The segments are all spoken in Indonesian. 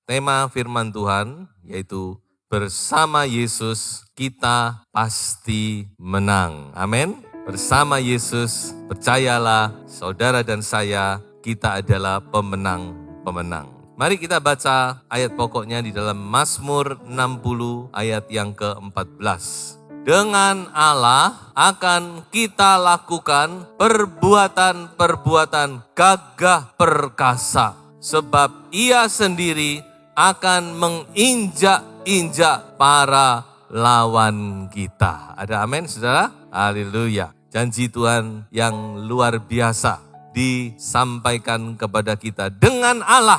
tema firman Tuhan, yaitu bersama Yesus kita pasti menang. Amin. Bersama Yesus, percayalah saudara dan saya, kita adalah pemenang-pemenang. Mari kita baca ayat pokoknya di dalam Mazmur 60 ayat yang ke-14. Dengan Allah akan kita lakukan perbuatan-perbuatan gagah perkasa, sebab Ia sendiri akan menginjak-injak para lawan kita. Ada amin, saudara? Haleluya. Janji Tuhan yang luar biasa disampaikan kepada kita. Dengan Allah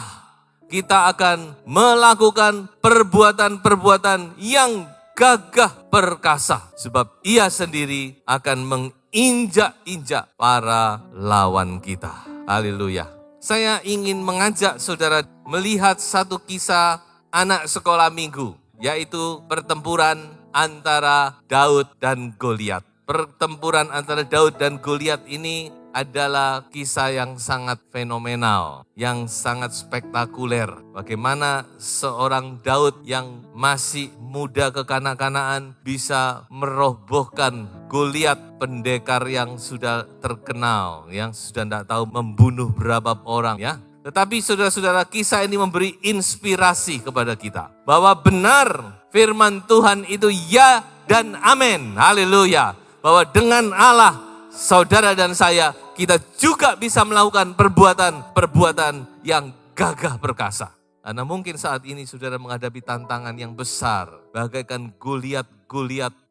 kita akan melakukan perbuatan-perbuatan yang gagah perkasa, sebab Ia sendiri akan menginjak-injak para lawan kita. Haleluya. Saya ingin mengajak saudara melihat satu kisah anak sekolah minggu, yaitu pertempuran antara Daud dan Goliat. Pertempuran antara Daud dan Goliat ini adalah kisah yang sangat fenomenal, yang sangat spektakuler. Bagaimana seorang Daud yang masih muda kekanak-kanaan bisa merobohkan Goliat, pendekar yang sudah terkenal, yang sudah tidak tahu membunuh berapa orang ya. Tetapi saudara-saudara, kisah ini memberi inspirasi kepada kita bahwa benar firman Tuhan itu ya dan amin. Haleluya. Bahwa dengan Allah, saudara dan saya, kita juga bisa melakukan perbuatan-perbuatan yang gagah perkasa. Karena mungkin saat ini saudara menghadapi tantangan yang besar, bagaikan Goliat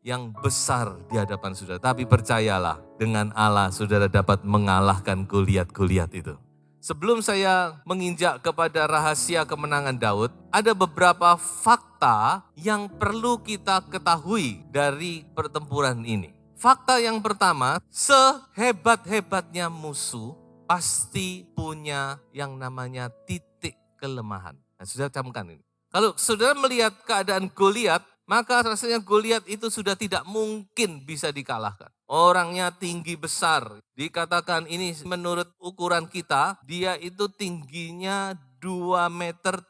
yang besar di hadapan saudara. Tapi percayalah, dengan Allah saudara dapat mengalahkan Goliat itu. Sebelum saya menginjak kepada rahasia kemenangan Daud, ada beberapa fakta yang perlu kita ketahui dari pertempuran ini. Fakta yang pertama, sehebat-hebatnya musuh pasti punya yang namanya titik kelemahan. Nah, saudara camkan ini. Kalau saudara melihat keadaan Goliat, maka rasanya Goliat itu sudah tidak mungkin bisa dikalahkan. Orangnya tinggi besar. Dikatakan ini menurut ukuran kita, dia itu tingginya 2,70 meter,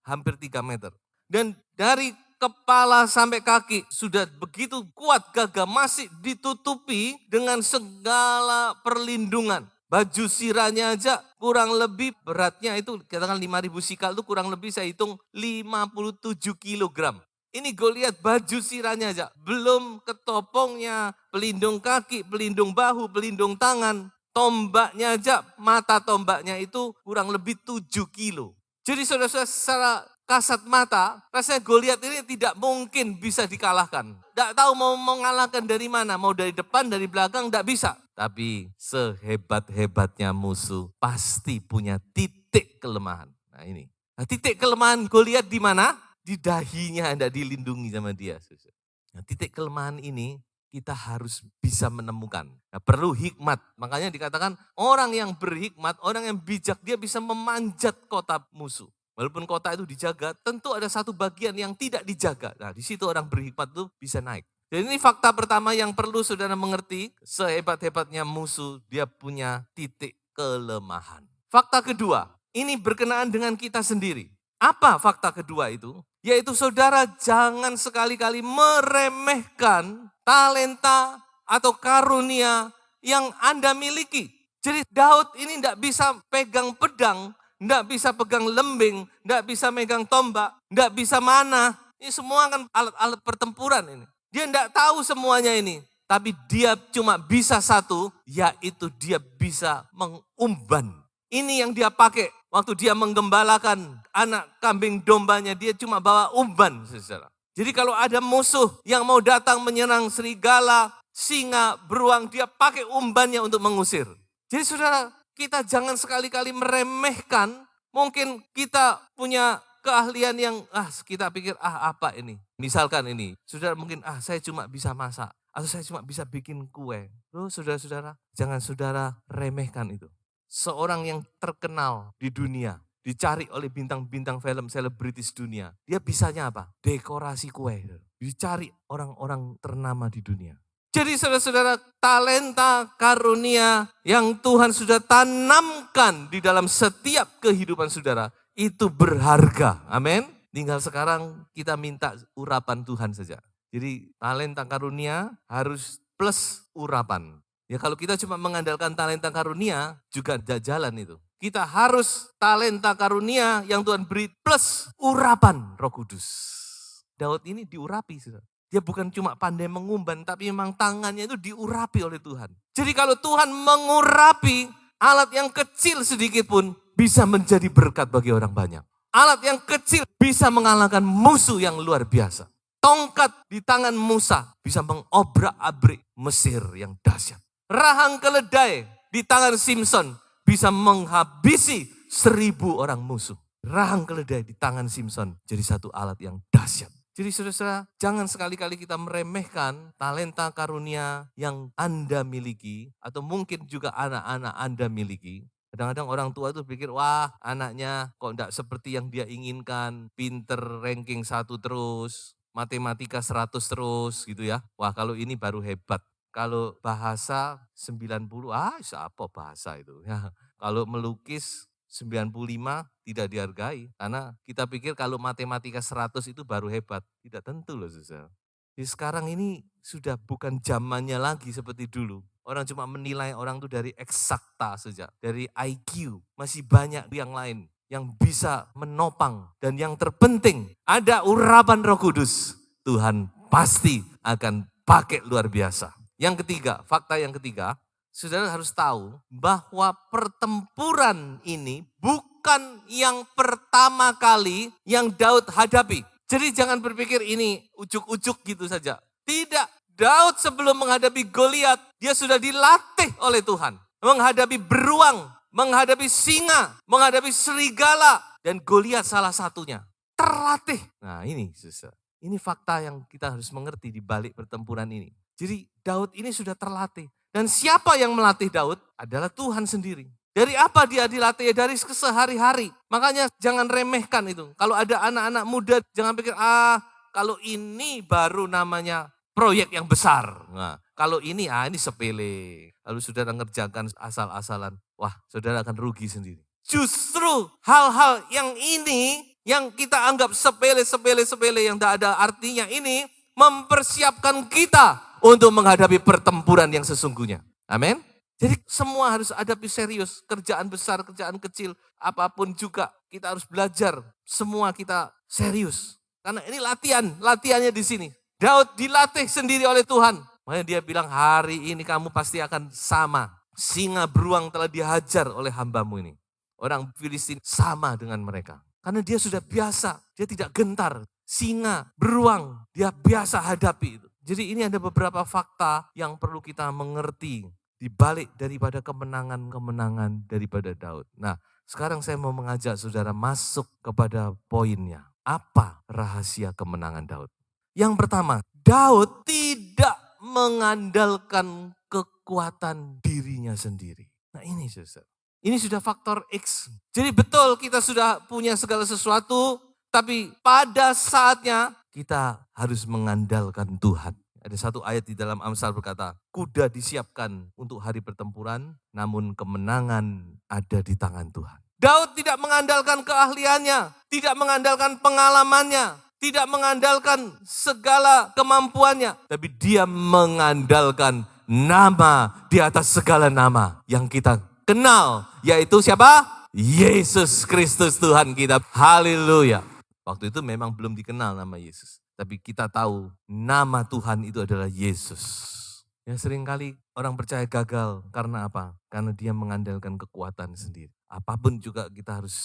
hampir 3 meter. Dan dari kepala sampai kaki sudah begitu kuat gagah, masih ditutupi dengan segala perlindungan. Baju sirahnya aja kurang lebih beratnya itu, katakan 5.000 sikal itu kurang lebih saya hitung 57 kilogram. Ini Goliat baju sirahnya aja, belum ketopongnya, pelindung kaki, pelindung bahu, pelindung tangan, tombaknya aja, mata tombaknya itu kurang lebih 7 kilo. Jadi saudara-saudara, secara kasat mata, rasanya Goliat ini tidak mungkin bisa dikalahkan. Tidak tahu mau mengalahkan dari mana, mau dari depan, dari belakang, tidak bisa. Tapi sehebat-hebatnya musuh pasti punya titik kelemahan. Nah ini, titik kelemahan Goliat di mana? Di dahinya, tidak dilindungi sama dia. Nah, titik kelemahan ini kita harus bisa menemukan. Nah, perlu hikmat, makanya dikatakan orang yang berhikmat, orang yang bijak, dia bisa memanjat kota musuh. Walaupun kota itu dijaga, tentu ada satu bagian yang tidak dijaga. Nah, di situ orang berhikmat itu bisa naik. Jadi ini fakta pertama yang perlu saudara mengerti, sehebat-hebatnya musuh, dia punya titik kelemahan. Fakta kedua, ini berkenaan dengan kita sendiri. Apa fakta kedua itu? Yaitu saudara jangan sekali-kali meremehkan talenta atau karunia yang Anda miliki. Jadi Daud ini tidak bisa pegang pedang, tidak bisa pegang lembing, tidak bisa megang tombak, tidak bisa manah. Ini semua kan alat-alat pertempuran ini. Dia tidak tahu semuanya ini. Tapi dia cuma bisa satu, yaitu dia bisa mengumban. Ini yang dia pakai waktu dia menggembalakan anak kambing dombanya, dia cuma bawa umban, saudara. Jadi kalau ada musuh yang mau datang menyerang serigala, singa, beruang, dia pakai umbannya untuk mengusir. Jadi saudara, kita jangan sekali-kali meremehkan, mungkin kita punya keahlian yang kita pikir apa ini. Misalkan ini, saudara mungkin saya cuma bisa masak, atau saya cuma bisa bikin kue. Loh saudara-saudara, jangan saudara remehkan itu. Seorang yang terkenal di dunia, dicari oleh bintang-bintang film selebritis dunia. Dia bisanya apa? Dekorasi kue. Dicari orang-orang ternama di dunia. Jadi saudara-saudara, talenta karunia yang Tuhan sudah tanamkan di dalam setiap kehidupan saudara, itu berharga. Amin. Tinggal sekarang kita minta urapan Tuhan saja. Jadi talenta karunia harus plus urapan. Ya kalau kita cuma mengandalkan talenta karunia juga tidak jalan itu. Kita harus talenta karunia yang Tuhan beri plus urapan Roh Kudus. Daud ini diurapi. Dia bukan cuma pandai mengumban, tapi memang tangannya itu diurapi oleh Tuhan. Jadi kalau Tuhan mengurapi, alat yang kecil sedikit pun bisa menjadi berkat bagi orang banyak. Alat yang kecil bisa mengalahkan musuh yang luar biasa. Tongkat di tangan Musa bisa mengobrak-abrik Mesir yang dahsyat. Rahang keledai di tangan Simson bisa menghabisi 1.000 orang musuh. Rahang keledai di tangan Simson jadi satu alat yang dahsyat. Jadi saudara-saudara, jangan sekali-kali kita meremehkan talenta karunia yang Anda miliki atau mungkin juga anak-anak Anda miliki. Kadang-kadang orang tua itu pikir, wah anaknya kok enggak seperti yang dia inginkan, pinter ranking 1 terus, matematika 100 terus gitu ya. Wah kalau ini baru hebat. Kalau bahasa 90, siapa bahasa itu ya. Kalau melukis 95 tidak dihargai. Karena kita pikir kalau matematika 100 itu baru hebat. Tidak tentu loh saudara. Jadi sekarang ini sudah bukan zamannya lagi seperti dulu. Orang cuma menilai orang itu dari eksakta saja, dari IQ. Masih banyak yang lain yang bisa menopang. Dan yang terpenting, ada urapan Roh Kudus. Tuhan pasti akan pakai luar biasa. Yang ketiga, fakta yang ketiga, saudara harus tahu bahwa pertempuran ini bukan yang pertama kali yang Daud hadapi. Jadi jangan berpikir ini ujuk-ujuk gitu saja. Tidak. Daud sebelum menghadapi Goliat, dia sudah dilatih oleh Tuhan. Menghadapi beruang, menghadapi singa, menghadapi serigala. Dan Goliat salah satunya. Terlatih. Nah ini saudara. Ini fakta yang kita harus mengerti di balik pertempuran ini. Jadi Daud ini sudah terlatih. Dan siapa yang melatih Daud? Adalah Tuhan sendiri. Dari apa dia dilatih? Dari kesehari-hari. Makanya jangan remehkan itu. Kalau ada anak-anak muda, jangan pikir, kalau ini baru namanya proyek yang besar. Nah, kalau ini sepele. Lalu saudara ngerjakan asal-asalan. Wah, saudara akan rugi sendiri. Justru hal-hal yang ini, yang kita anggap sepele yang tidak ada artinya ini, mempersiapkan kita untuk menghadapi pertempuran yang sesungguhnya. Amin. Jadi semua harus hadapi serius. Kerjaan besar, kerjaan kecil, apapun juga kita harus belajar. Semua kita serius. Karena ini latihannya di sini. Daud dilatih sendiri oleh Tuhan. Makanya dia bilang, hari ini kamu pasti akan sama. Singa beruang telah dihajar oleh hambamu ini. Orang Filistin sama dengan mereka. Karena dia sudah biasa, dia tidak gentar. Singa, beruang, dia biasa hadapi itu. Jadi ini ada beberapa fakta yang perlu kita mengerti di balik daripada kemenangan-kemenangan daripada Daud. Nah, sekarang saya mau mengajak saudara masuk kepada poinnya. Apa rahasia kemenangan Daud? Yang pertama, Daud tidak mengandalkan kekuatan dirinya sendiri. Nah ini saudara. Ini sudah faktor X. Jadi betul kita sudah punya segala sesuatu, tapi pada saatnya kita harus mengandalkan Tuhan. Ada satu ayat di dalam Amsal berkata, kuda disiapkan untuk hari pertempuran, namun kemenangan ada di tangan Tuhan. Daud tidak mengandalkan keahliannya, tidak mengandalkan pengalamannya, tidak mengandalkan segala kemampuannya, tapi dia mengandalkan nama di atas segala nama yang kita kenal, yaitu siapa? Yesus Kristus Tuhan kita. Haleluya. Waktu itu memang belum dikenal nama Yesus, tapi kita tahu nama Tuhan itu adalah Yesus. Ya seringkali orang percaya gagal karena apa? Karena dia mengandalkan kekuatan sendiri. Apapun juga kita harus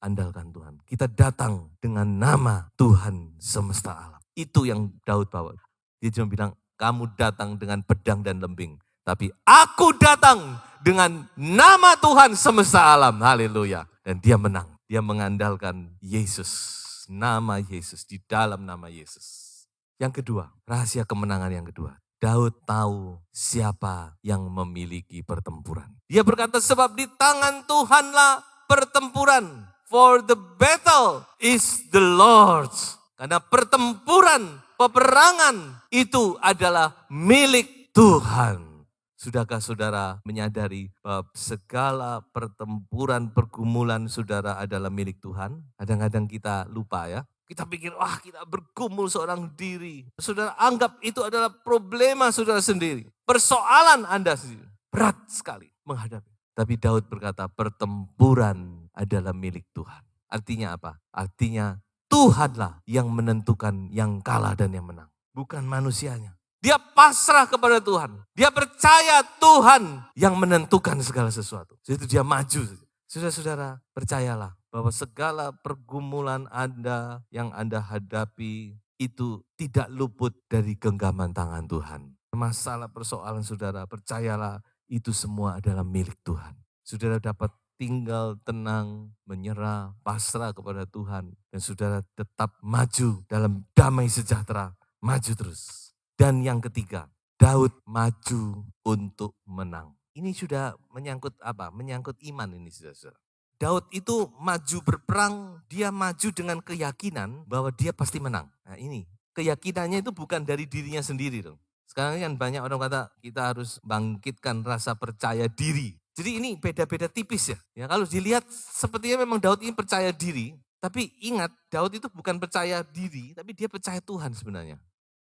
andalkan Tuhan. Kita datang dengan nama Tuhan semesta alam. Itu yang Daud bawa. Dia cuma bilang, kamu datang dengan pedang dan lembing. Tapi aku datang dengan nama Tuhan semesta alam. Haleluya. Dan dia menang. Dia mengandalkan Yesus. Nama Yesus. Di dalam nama Yesus. Yang kedua, rahasia kemenangan yang kedua. Daud tahu siapa yang memiliki pertempuran. Dia berkata, sebab di tangan Tuhanlah pertempuran. For the battle is the Lord's. Karena pertempuran, peperangan itu adalah milik Tuhan. Sudahkah saudara menyadari bahwa segala pertempuran, pergumulan saudara adalah milik Tuhan? Kadang-kadang kita lupa ya. Kita pikir, wah kita bergumul seorang diri. Saudara anggap itu adalah problema saudara sendiri. Persoalan Anda sendiri. Berat sekali menghadapi. Tapi Daud berkata, pertempuran adalah milik Tuhan. Artinya apa? Artinya Tuhanlah yang menentukan yang kalah dan yang menang. Bukan manusianya. Dia pasrah kepada Tuhan. Dia percaya Tuhan yang menentukan segala sesuatu. Jadi dia maju. Saudara-saudara, percayalah bahwa segala pergumulan Anda yang Anda hadapi itu tidak luput dari genggaman tangan Tuhan. Masalah persoalan saudara, percayalah itu semua adalah milik Tuhan. Saudara dapat tinggal tenang, menyerah, pasrah kepada Tuhan. Dan saudara tetap maju dalam damai sejahtera, maju terus. Dan yang ketiga, Daud maju untuk menang. Ini sudah menyangkut apa? Menyangkut iman ini saudara. Daud itu maju berperang, dia maju dengan keyakinan bahwa dia pasti menang. Nah ini, keyakinannya itu bukan dari dirinya sendiri dong. Sekarang kan banyak orang kata kita harus bangkitkan rasa percaya diri. Jadi ini beda-beda tipis ya. Ya kalau dilihat sepertinya memang Daud ini percaya diri. Tapi ingat Daud itu bukan percaya diri, tapi dia percaya Tuhan sebenarnya.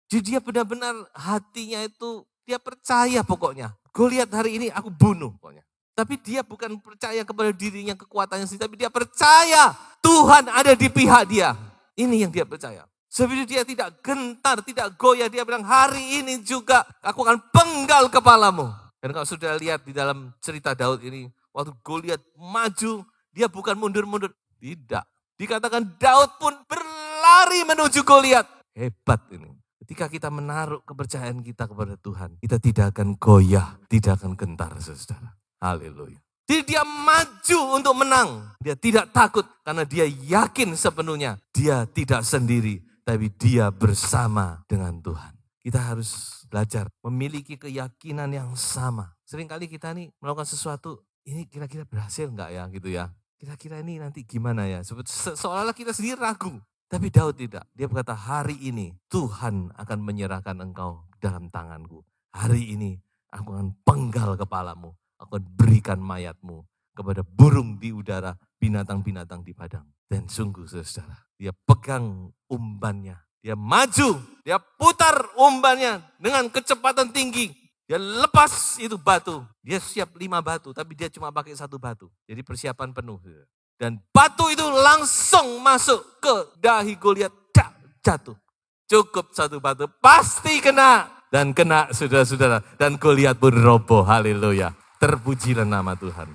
Jadi dia benar-benar hatinya itu dia percaya pokoknya. Goliat hari ini aku bunuh pokoknya. Tapi dia bukan percaya kepada dirinya kekuatannya sendiri. Tapi dia percaya Tuhan ada di pihak dia. Ini yang dia percaya. Sebab dia tidak gentar, tidak goyah. Dia bilang hari ini juga aku akan penggal kepalamu. Dan kalau sudah lihat di dalam cerita Daud ini. Waktu Goliat maju, dia bukan mundur-mundur. Tidak. Dikatakan Daud pun berlari menuju Goliat. Hebat ini. Ketika kita menaruh kepercayaan kita kepada Tuhan, kita tidak akan goyah, tidak akan gentar, saudara. Haleluya. Jadi dia maju untuk menang. Dia tidak takut karena dia yakin sepenuhnya. Dia tidak sendiri, tapi dia bersama dengan Tuhan. Kita harus belajar memiliki keyakinan yang sama. Seringkali kita nih melakukan sesuatu, ini kira-kira berhasil enggak ya gitu ya. Kira-kira ini nanti gimana ya. Seolah-olah kita sendiri ragu. Tapi Daud tidak. Dia berkata, hari ini Tuhan akan menyerahkan engkau dalam tanganku. Hari ini aku akan penggal kepalamu. Aku akan berikan mayatmu kepada burung di udara, binatang-binatang di padang. Dan sungguh saudara, dia pegang umbannya. Dia maju, dia putar umbannya dengan kecepatan tinggi. Dia lepas itu batu. Dia siap 5 batu, tapi dia cuma pakai 1 batu. Jadi persiapan penuh. Dan batu itu langsung masuk ke dahi Goliat, jatuh. Cukup 1 batu, pasti kena. Dan kena saudara-saudara. Dan Goliat pun roboh, haleluya. Terpujilah nama Tuhan.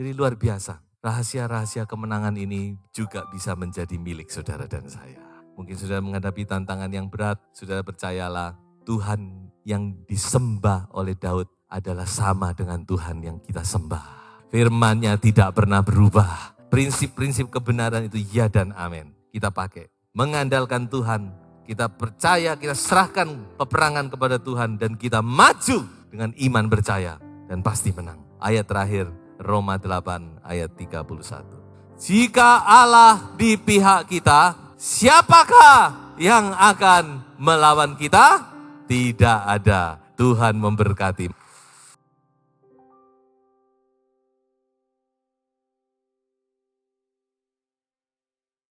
Jadi luar biasa. Rahasia-rahasia kemenangan ini juga bisa menjadi milik saudara dan saya. Mungkin saudara menghadapi tantangan yang berat, saudara percayalah Tuhan yang disembah oleh Daud adalah sama dengan Tuhan yang kita sembah. Firman-Nya tidak pernah berubah. Prinsip-prinsip kebenaran itu ya dan amin. Kita pakai. Mengandalkan Tuhan. Kita percaya, kita serahkan peperangan kepada Tuhan. Dan kita maju dengan iman percaya. Dan pasti menang. Ayat terakhir, Roma 8 ayat 31. Jika Allah di pihak kita, siapakah yang akan melawan kita? Tidak ada. Tuhan memberkati.